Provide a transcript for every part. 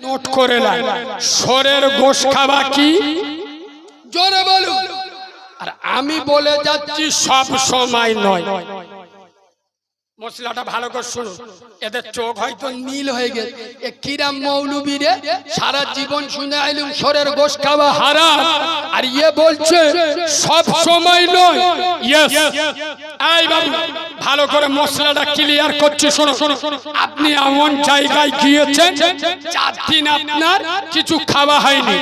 Note করে না, শোরের গোশ খাওয়া কি? জোরে বলুন। আর আমি বলে যাচ্ছি সব সময় নয়। মশলাটা ভালো করে শুনুন, এদের চোখ হয়তো নীল হয়ে গেছে। এ কিরাম মৌলবী রে, সারা জীবন শুনে আইলুম শোরের গোশ খাওয়া হারাম, আর ইয়ে বলছে সব সময় নয়। ইয়েস, এই বাবু ভালো করে মশলাটা ক্লিয়ার করছি, শোনো। আপনি এমন জায়গায় গিয়েছেন 4 দিন আপনার কিছু খাওয়া হয়নি,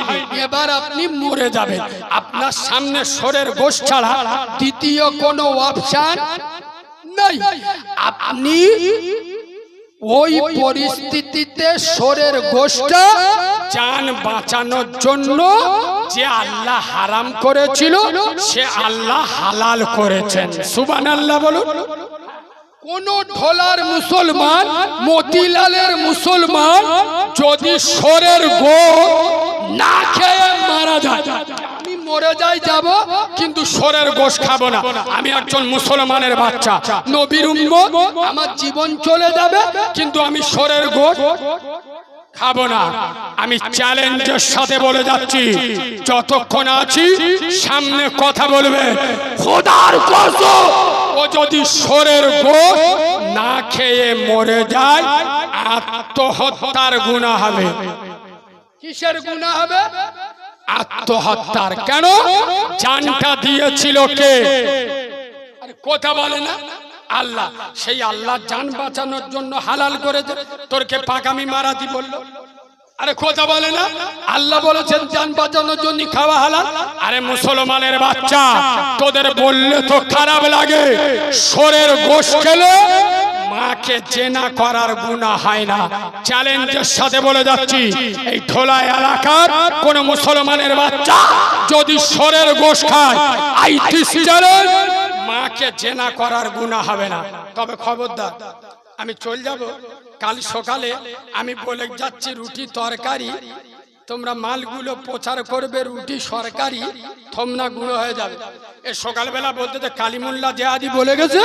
এবার আপনি মরে যাবেন। আপনার সামনে শোরের গোশ ছাড়া দ্বিতীয় কোনো অপশন নাই। আপনি ওই পরিস্থিতিতে শোরের গোশটা জান বাঁচানোর জন্য যে আল্লাহ হারাম করেছিল সে আল্লাহ হালাল করেছেন। সুবহানাল্লাহ বলুন। কোন ঢোলার মুসলমান, মতিলালের মুসলমান যদি শোরের গোশ না খেয়ে মারা যায়, আমি মরে যাই যাব কিন্তু শোরের গোশ খাবো না, আমি একজন মুসলমানের বাচ্চা, নবীর উম্মত, আমার জীবন চলে যাবে কিন্তু আমি শোরের গোশ খাবো না। আমি চ্যালেঞ্জের সাথে বলে যাচ্ছি, যতক্ষণ আছি সামনে কথা বলবে, খোদার কসম ও যদি শোরের গোশ না খেয়ে মরে যায় আত্মহত্যার গুনাহ হবে। কিসের গুনাহ হবে? আত্মহত্যার। কেন? জানটা দিয়েছিল কে? আরে কথা বলে না আল্লাহ। সেই আল্লাহ জান বাঁচানোর জন্য হালাল করেছে, তোরকে পাকামি মারাতি বললো। আরে কথা বলে না আল্লাহ বলেছেন জান বাঁচানোর জন্য খাওয়া হালাল। আরে মুসলমানের বাচ্চা, তোদের বললে তো খারাপ লাগে, শোরের গোশ খেলে মাকে জেনা করার গুনাহ হয় না। চ্যালেঞ্জের সাথে বলে যাচ্ছি, এই ঢোলা এলাকার কোন মুসলমানের বাচ্চা যদি শোরের গোশ খায়, আইটিসি চ্যালেঞ্জ, মাকে জেনা করার গুনাহ হবে না। তবে খবরদার, আমি চল যাব কাল সকালে, আমি বলে যাচ্ছি রুটি তরকারি তোমরা মালগুলো প্রচার করবে, রুটি সরকারি থমনা গুঁড়ো হয়ে যাবে। এ সকালবেলা বলতে যে কালিমুল্লাহ জেহাদি বলে গেছে,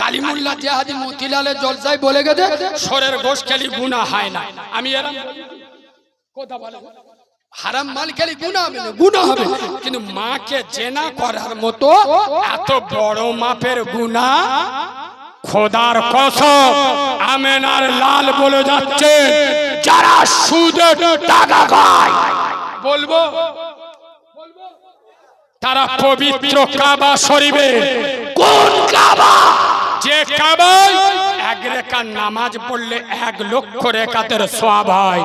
কালিমুল্লাহ জেহাদি মতিলালের জলসায় বলে গেছে শোরের গোশ খেলি গুনাহ হয় না। আমি এরকম কথা বলে হারাম মাল খেলি গুনাহ হবে না, গুনাহ হবে, কিন্তু মাকে জেনা করার মতো এত বড় মাপের গুনাহ খোদার কসম আমেনার লাল বলে যাচ্ছে, যারা সুদে টাকা খায় বলবো তারা পবিত্র কাবা শরীফে, কোন কাবা? যে কাবায় 1 রাকাত নামাজ পড়লে 1 লক্ষ রাকাতের সওয়াব হয়।